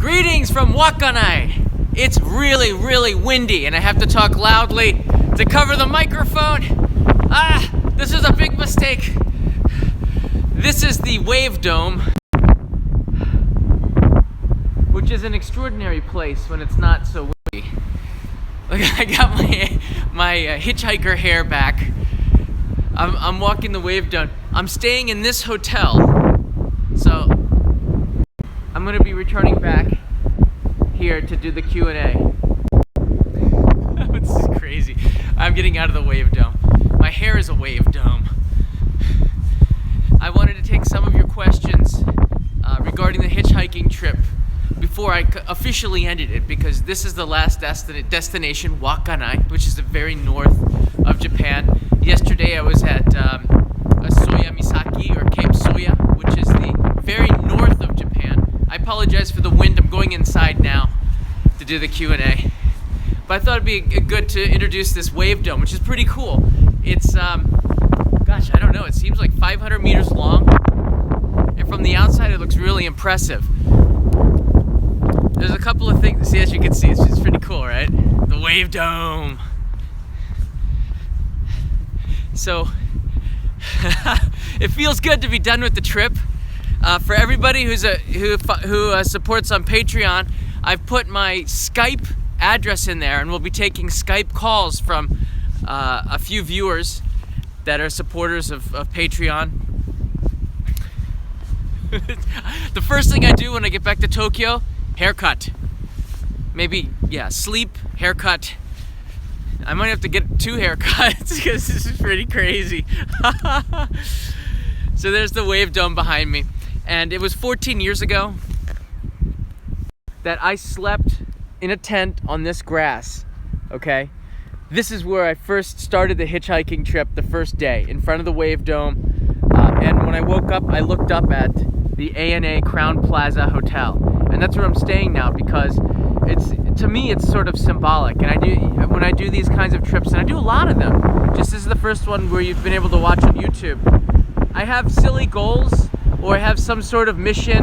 Greetings from Wakkanai. It's really, really windy and I have to talk loudly to cover the microphone. This is a big mistake. This is the Wave Dome, which is an extraordinary place when it's not so windy. Look, I got my hitchhiker hair back. I'm walking the Wave Dome. I'm staying in this hotel, so I'm gonna be returning back here to do the Q&A. This is crazy. I'm getting out of the Wave Dome. My hair is a Wave Dome. I wanted to take some of your questions regarding the hitchhiking trip before I officially ended it, because this is the last destination, Wakkanai, which is the very north of Japan. Yesterday I was at Soya Misaki, or Cape Soya, which is the very north of Japan. I apologize for the wind. I'm going inside now to do the Q&A. But I thought it'd be good to introduce this Wave Dome, which is pretty cool. It's, gosh, I don't know, it seems like 500 meters long. And from the outside it looks really impressive. There's a couple of things, see, as you can see, it's just pretty cool, right? The Wave Dome. So, it feels good to be done with the trip. For everybody who supports on Patreon, I've put my Skype address in there, and we'll be taking Skype calls from a few viewers that are supporters of Patreon. The first thing I do when I get back to Tokyo, haircut. Maybe, yeah, sleep, haircut. I might have to get 2 haircuts because this is pretty crazy. So there's the Wave Dome behind me. And it was 14 years ago that I slept in a tent on this grass, okay? This is where I first started the hitchhiking trip, the first day, in front of the Wave Dome. And when I woke up, I looked up at the ANA Crown Plaza Hotel. And that's where I'm staying now, because to me it's sort of symbolic. And when I do these kinds of trips, and I do a lot of them, just this is the first one where you've been able to watch on YouTube, I have silly goals, or I have some sort of mission,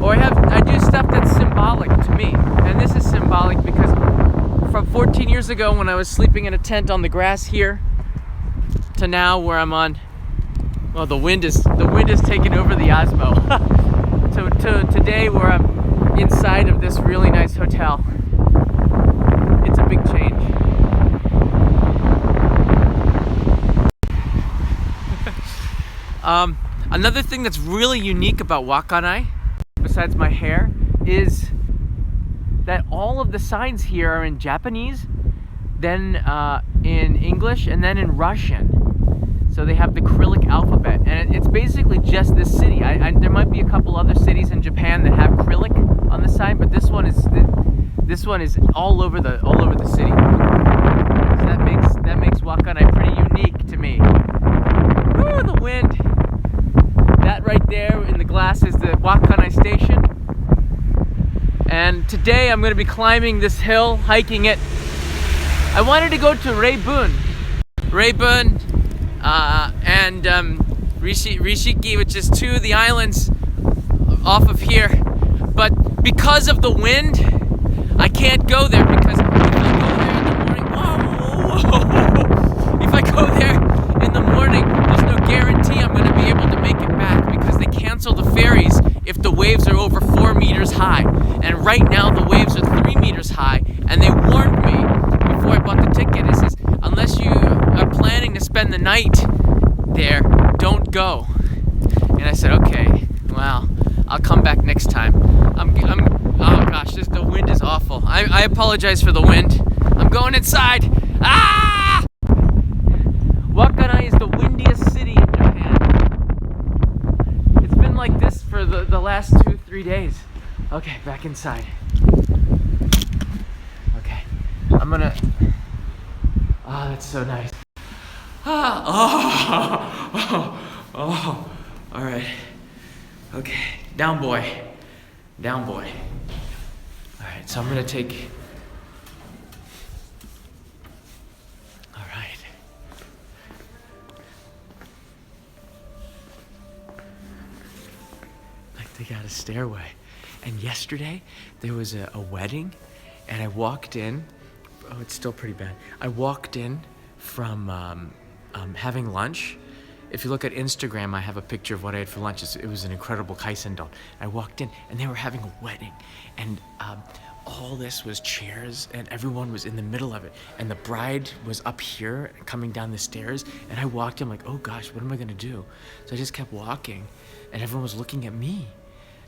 or I do stuff that's symbolic to me. And this is symbolic because from 14 years ago when I was sleeping in a tent on the grass here, to now where I'm on, well, the wind is taking over the Osmo. to today where I'm inside of this really nice hotel. It's a big change. Another thing that's really unique about Wakkanai, besides my hair, is that all of the signs here are in Japanese, then in English, and then in Russian. So they have the Cyrillic alphabet, and it's basically just this city. There might be a couple other cities in Japan that have Cyrillic on the side, but this one is all over the city. So that makes Wakkanai pretty unique to me. Woo, the wind! That right there in the glass is the Wakkanai station. And today I'm going to be climbing this hill, hiking it. I wanted to go to Reibun and Rishiki, which is 2 of the islands off of here. But because of the wind, I can't go there, because if I go there in the morning, if I go there in the morning, there's no guarantee I'm going to be able to make it back, because they cancel the ferries if the waves are over 4 meters high. And right now the waves are 3 meters high, and they warned me before I bought the ticket. It says, unless you are planning to spend the night there, don't go. And I said, okay, well, I'll come back next time. Oh gosh, the wind is awful. I apologize for the wind. I'm going inside. Ah! Wakkanai is the windiest city in Japan. It's been like this for the last 2-3 days. Okay, back inside. Okay, I'm gonna, oh, that's so nice. Oh, all right. Okay, down boy. All right, so I'm gonna take, all right. Like they got a stairway. And yesterday there was a wedding, and I walked in. Oh, it's still pretty bad. I walked in from having lunch. If you look at Instagram, I have a picture of what I had for lunch. It was an incredible kaisendon. I walked in, and they were having a wedding, and all this was chairs, and everyone was in the middle of it. And the bride was up here, coming down the stairs, and I walked in like, oh gosh, what am I gonna do? So I just kept walking, and everyone was looking at me.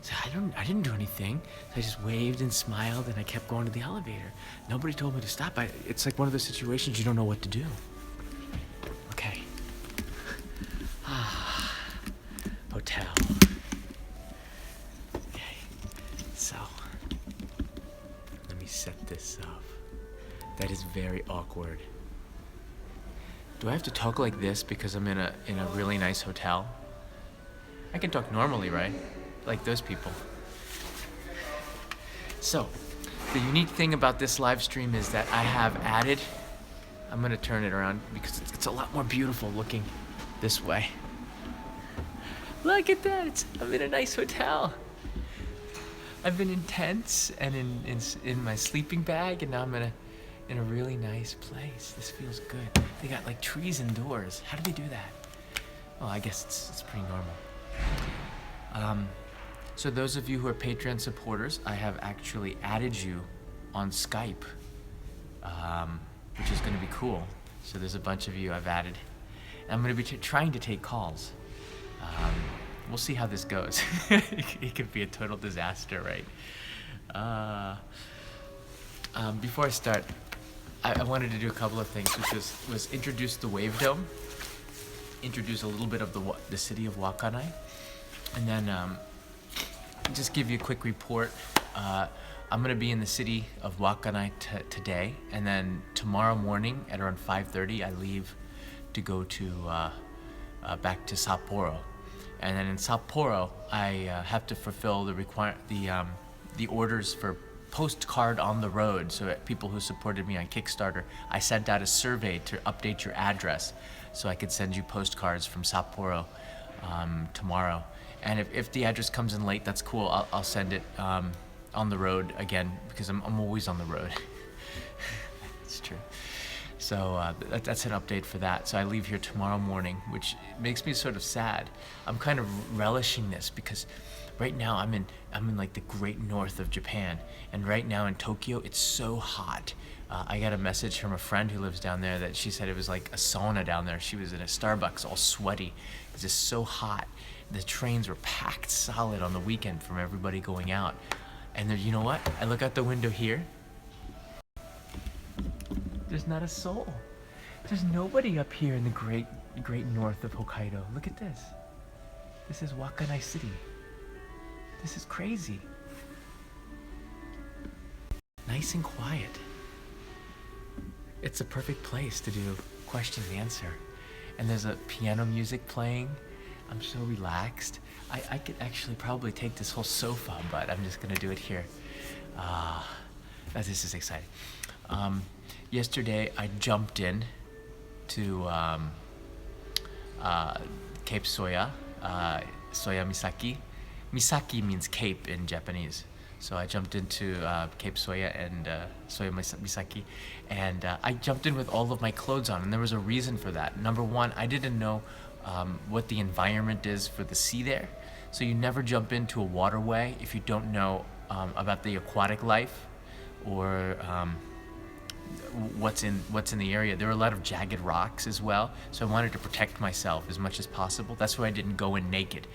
So I didn't do anything. So I just waved and smiled, and I kept going to the elevator. Nobody told me to stop. It's like one of those situations you don't know what to do. Okay. Hotel. Okay. So let me set this up. That is very awkward. Do I have to talk like this because I'm in a really nice hotel? I can talk normally, right? Like those people. So, the unique thing about this live stream is that I have added, I'm gonna turn it around because it's a lot more beautiful looking this way. Look at that, I'm in a nice hotel. I've been in tents and in my sleeping bag, and now I'm in a really nice place. This feels good. They got like trees indoors. How do they do that? Well, I guess it's pretty normal. So those of you who are Patreon supporters, I have actually added you on Skype, which is going to be cool. So there's a bunch of you I've added. And I'm going to be trying to take calls. We'll see how this goes. It could be a total disaster, right? Before I start, I wanted to do a couple of things, which was introduce the Wave Dome, introduce a little bit of the city of Wakkanai, and then just give you a quick report. I'm gonna be in the city of Wakkanai today, and then tomorrow morning at around 5:30, I leave to go to back to Sapporo, and then in Sapporo, I have to fulfill the orders for postcard on the road. So people who supported me on Kickstarter, I sent out a survey to update your address, so I could send you postcards from Sapporo tomorrow. And if the address comes in late, that's cool. I'll send it on the road again, because I'm always on the road. It's true. So that's an update for that. So I leave here tomorrow morning, which makes me sort of sad. I'm kind of relishing this because right now I'm in like the great north of Japan, and right now in Tokyo it's so hot. I got a message from a friend who lives down there that she said it was like a sauna down there. She was in a Starbucks all sweaty. It's just so hot. The trains were packed solid on the weekend from everybody going out. And there, you know what? I look out the window here. There's not a soul. There's nobody up here in the great north of Hokkaido. Look at this. This is Wakkanai City. This is crazy. Nice and quiet. It's a perfect place to do question and answer. And there's a piano music playing. I'm so relaxed. I could actually probably take this whole sofa, but I'm just gonna do it here. This is exciting. Yesterday I jumped in to Cape Soya, Soya Misaki. Misaki means cape in Japanese. So I jumped into Cape Soya and Soya Misaki, and I jumped in with all of my clothes on, and there was a reason for that. Number one, I didn't know what the environment is for the sea there. So you never jump into a waterway if you don't know about the aquatic life or what's in the area. There were a lot of jagged rocks as well, so I wanted to protect myself as much as possible. That's why I didn't go in naked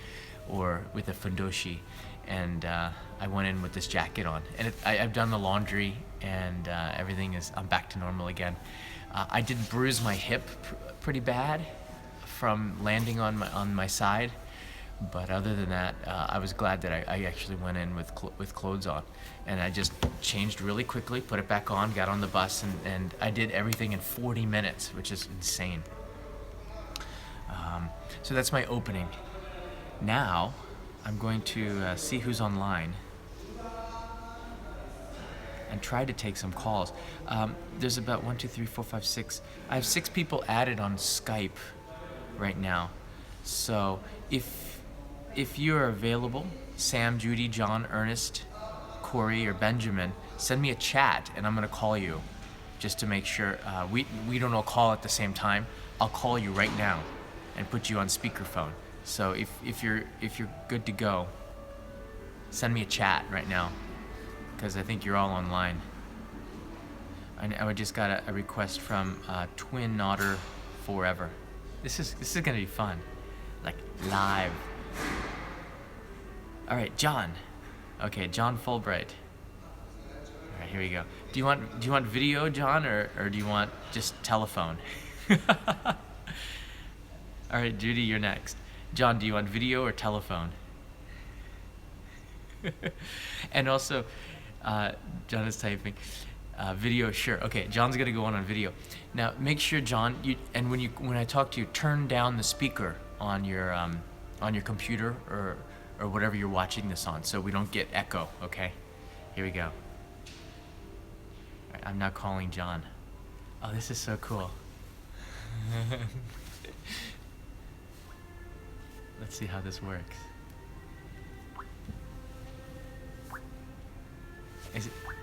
or with a fundoshi, and I went in with this jacket on. And I've done the laundry, and everything is, I'm back to normal again. I did bruise my hip pretty bad from landing on my side, but other than that, I was glad that I actually went in with clothes on, and I just changed really quickly, put it back on, got on the bus, and I did everything in 40 minutes, which is insane. So that's my opening. Now I'm going to see who's online and try to take some calls. There's about 1, 2, 3, 4, 5, 6. I have 6 people added on Skype right now. So if you're available, Sam, Judy, John, Ernest, Corey or Benjamin, send me a chat and I'm gonna call you, just to make sure we don't all call at the same time. I'll call you right now, and put you on speakerphone. So if you're good to go, send me a chat right now, because I think you're all online. I just got a request from Twin Otter Forever. This is gonna be fun, like live. All right, John. Okay, John Fulbright. All right, here we go. Do you want video, John, or do you want just telephone? All right, Judy, you're next. John, do you want video or telephone? And also, John is typing. Video, sure. Okay, John's gonna go on video. Now, make sure, John, when I talk to you, turn down the speaker on your computer or whatever you're watching this on, so we don't get echo. Okay, here we go. All right, I'm now calling John. Oh, this is so cool. Let's see how this works.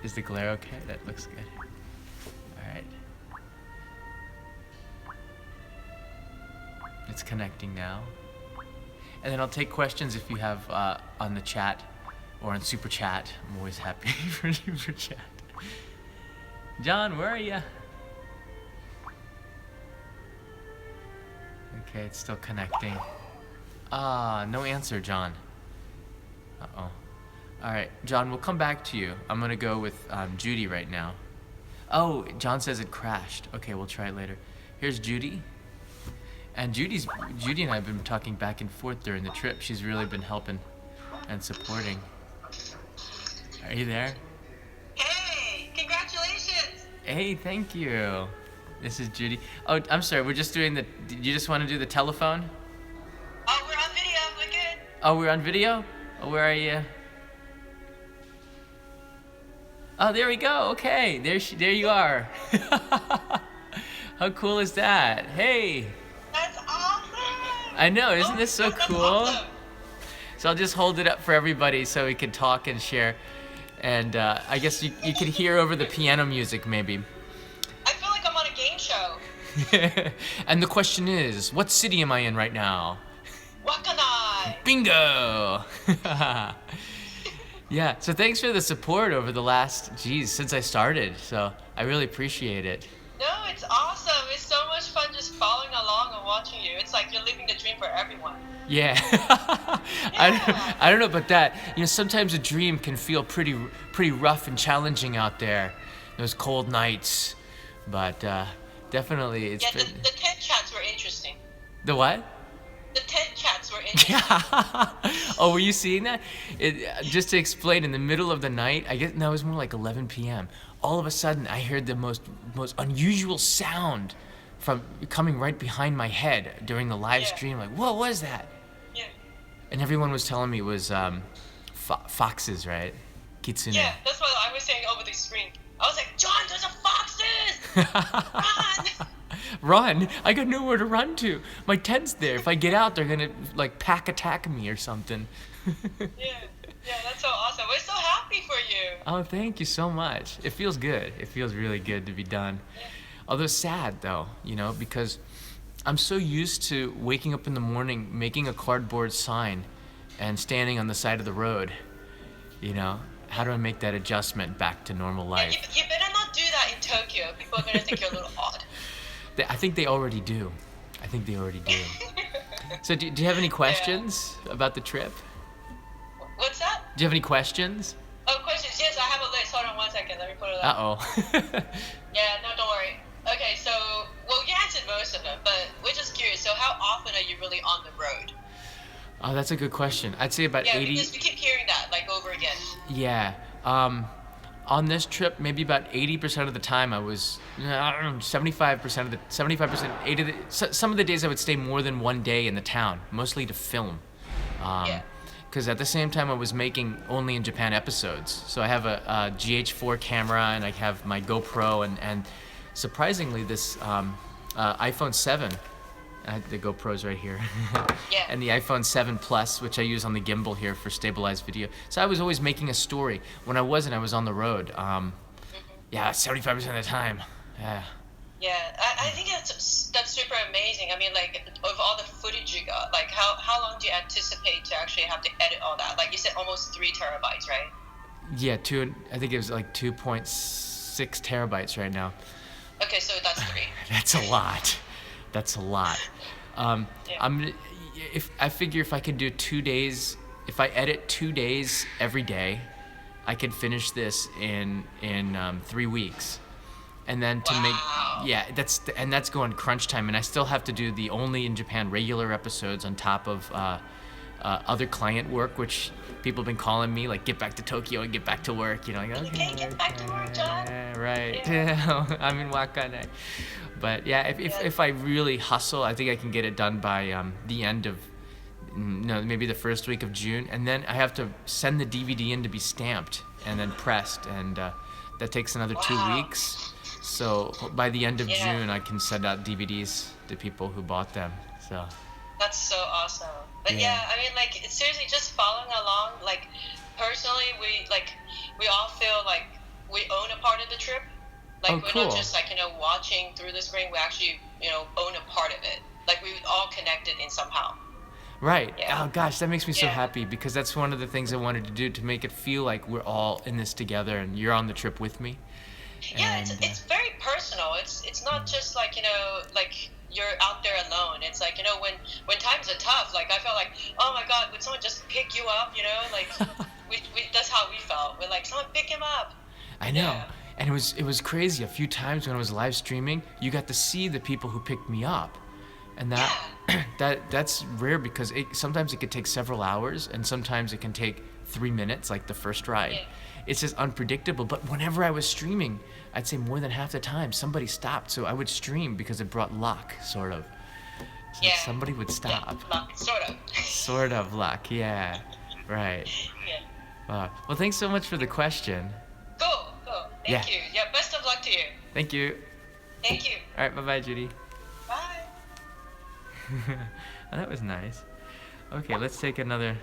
Is the glare okay? That looks good. All right. It's connecting now. And then I'll take questions if you have on the chat or on Super Chat. I'm always happy for Super Chat. John, where are you? Okay, it's still connecting. No answer, John. Uh-oh. All right, John, we'll come back to you. I'm gonna go with Judy right now. Oh, John says it crashed. Okay, we'll try it later. Here's Judy. And Judy and I have been talking back and forth during the trip. She's really been helping and supporting. Are you there? Hey, congratulations. Hey, thank you. This is Judy. Oh, I'm sorry, we're just doing you just want to do the telephone? Oh, we're on video, we're good. Oh, we're on video? Oh, where are you? Oh, there we go. Okay, there you are. How cool is that? Hey. That's awesome. I know, isn't this so cool? Awesome. So I'll just hold it up for everybody so we can talk and share. And I guess you could hear over the piano music maybe. I feel like I'm on a game show. And the question is, what city am I in right now? Wakkanai. Bingo! Yeah, so thanks for the support over the last, since I started. So I really appreciate it. No, it's awesome. It's so much fun just following along and watching you. It's like you're living the dream for everyone. Yeah. I don't know about that. You know, sometimes a dream can feel pretty rough and challenging out there, those cold nights. But definitely it's been... the tent chats were interesting. The what? The tent chats were interesting. Oh, were you seeing that? Just to explain, in the middle of the night, I guess no, it was more like 11 p.m. All of a sudden, I heard the most unusual sound from coming right behind my head during the live stream. Like, what was that? Yeah. And everyone was telling me it was foxes, right? Kitsune. Yeah, that's what I was saying over the screen. I was like, John, there's a foxes! Run! Run? I got nowhere to run to. My tent's there. If I get out, they're gonna like pack attack me or something. Yeah, that's so awesome. We're so happy for you. Oh, thank you so much. It feels good. It feels really good to be done. Yeah. Although sad though, because I'm so used to waking up in the morning, making a cardboard sign, and standing on the side of the road. How do I make that adjustment back to normal life? You better not do that in Tokyo. People are gonna think you're a little odd. I think they already do. So do you have any questions about the trip? What's that? Do you have any questions? Oh, questions. Yes, I have a list. Hold on 1 second. Let me put it up. Uh-oh. Yeah, no, don't worry. Okay, so, you answered most of them, but we're just curious. So how often are you really on the road? Oh, that's a good question. I'd say about 80... Yeah, because we keep hearing that, over again. Yeah. On this trip, maybe about 80% of the time I was, 75%, some of the days I would stay more than one day in the town, mostly to film. Because at the same time I was making only in Japan episodes. So I have a GH4 camera and I have my GoPro and surprisingly this iPhone 7 I had the GoPros right here. Yeah. And the iPhone 7 Plus, which I use on the gimbal here for stabilized video. So I was always making a story. When I wasn't, I was on the road. Yeah, 75% of the time. Yeah. Yeah, I think that's super amazing. I mean, like, of all the footage you got, like, how long do you anticipate to actually have to edit all that? Like you said, almost 3 terabytes, right? Yeah, I think it was like 2.6 terabytes right now. Okay, so that's 3. That's a lot. That's a lot. Yeah. If I figure if I could do 2 days, if I edit 2 days every day, I could finish this in 3 weeks. And then to Wow. that's going crunch time, and I still have to do the only in Japan regular episodes on top of other client work, which people have been calling me like, get back to Tokyo and get back to work. You know, like, okay, Get back to work, John. Right. Yeah. I'm in Wakkanai. But yeah, if I really hustle, I think I can get it done by the end of maybe the first week of June, and then I have to send the DVD in to be stamped and then pressed, and that takes another 2 weeks. So by the end of June, I can send out DVDs to people who bought them. So That's so awesome. But yeah, I mean, like, it's seriously just following along. Like, personally, we all feel like we own a part of the trip. Like, we're not just like, watching through the screen. We actually, own a part of it. Like, we all connected in somehow. Right. Yeah. Oh gosh, that makes me so happy, because that's one of the things I wanted to do, to make it feel like we're all in this together and you're on the trip with me. Yeah, And, it's very personal. It's not just like, like you're out there alone. It's like, when times are tough, like, I felt like, oh my God, would someone just pick you up, like, we that's how we felt. We're like, someone pick him up. I know. Yeah. And it was crazy. A few times when I was live streaming, you got to see the people who picked me up. And that's rare, because sometimes it could take several hours, and sometimes it can take 3 minutes, like the first ride. Yeah. It's just unpredictable. But whenever I was streaming, I'd say more than half the time somebody stopped. So I would stream because it brought luck, sort of. So somebody would stop. Yeah, luck, sort of. Sort of luck, yeah. Right. Yeah. Well, thanks so much for the question. Cool. Thank you. Yeah, best of luck to you. Thank you. Thank you. All right, bye-bye, Judy. Bye. Oh, that was nice. Okay, let's take another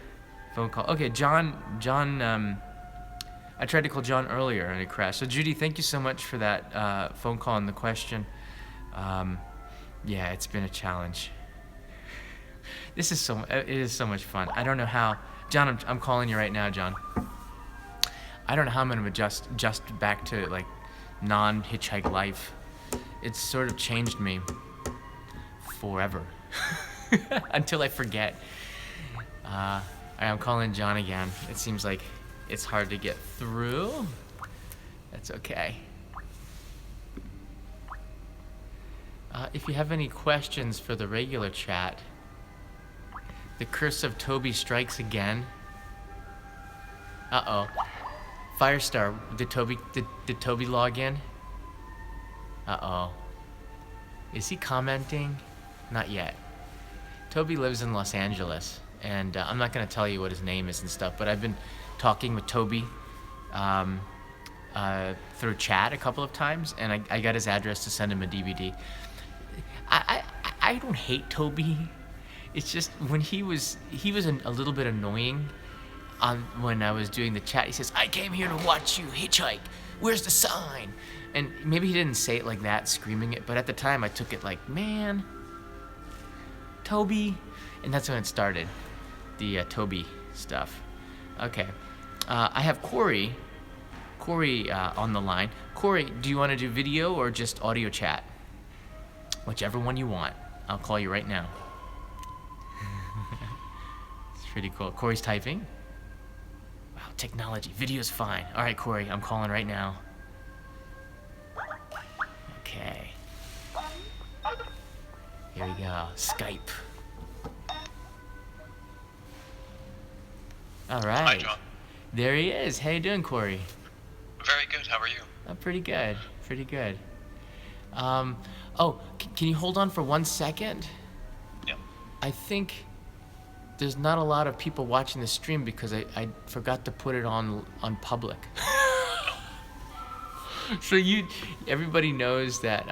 phone call. Okay, John, I tried to call John earlier and it crashed. So Judy, thank you so much for that phone call and the question. Yeah, it's been a challenge. It is so much fun. I don't know how, John, I'm calling you right now, John. I don't know how I'm gonna adjust back to like non-hitchhike life. It's sort of changed me forever. Until I forget. I'm calling John again. It seems like it's hard to get through. That's okay. If you have any questions for the regular chat, the curse of Toby strikes again. Uh-oh. Firestar, did Toby log in? Uh-oh. Is he commenting? Not yet. Toby lives in Los Angeles, and I'm not going to tell you what his name is and stuff, but I've been talking with Toby through chat a couple of times, and I got his address to send him a DVD. I don't hate Toby. It's just when he was a little bit annoying when I was doing the chat. He says, I came here to watch you hitchhike. Where's the sign? And maybe he didn't say it like that, screaming it, but at the time I took it like, man, Toby. And that's when it started, the Toby stuff. Okay. I have Corey on the line. Corey, do you want to do video or just audio chat? Whichever one you want. I'll call you right now. It's pretty cool. Corey's typing. Wow, technology. Video's fine. All right, Corey, I'm calling right now. Okay. Here we go. Skype. All right. Hi, John. There he is. How you doing, Corey? Very good. How are you? Pretty good. Pretty good. Can you hold on for 1 second? Yeah. I think there's not a lot of people watching the stream because I forgot to put it on public. So everybody knows that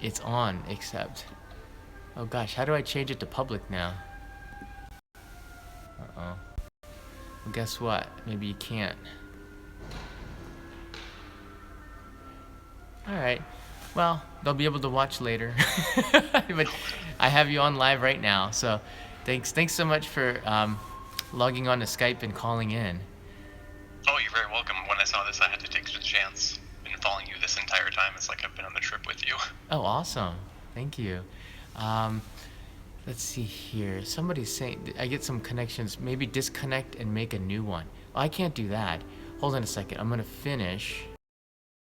it's on, except Oh gosh, how do I change it to public now? Uh-oh. Well, guess what? Maybe you can't. Alright. Well, they'll be able to watch later. But I have you on live right now, so thanks so much for logging on to Skype and calling in. Oh, you're very welcome. When I saw this, I had to take the chance. Been following you this entire time. It's like I've been on the trip with you. Oh, awesome. Thank you. Let's see here. Somebody's saying, I get some connections. Maybe disconnect and make a new one. Oh, I can't do that. Hold on a second. I'm going to finish.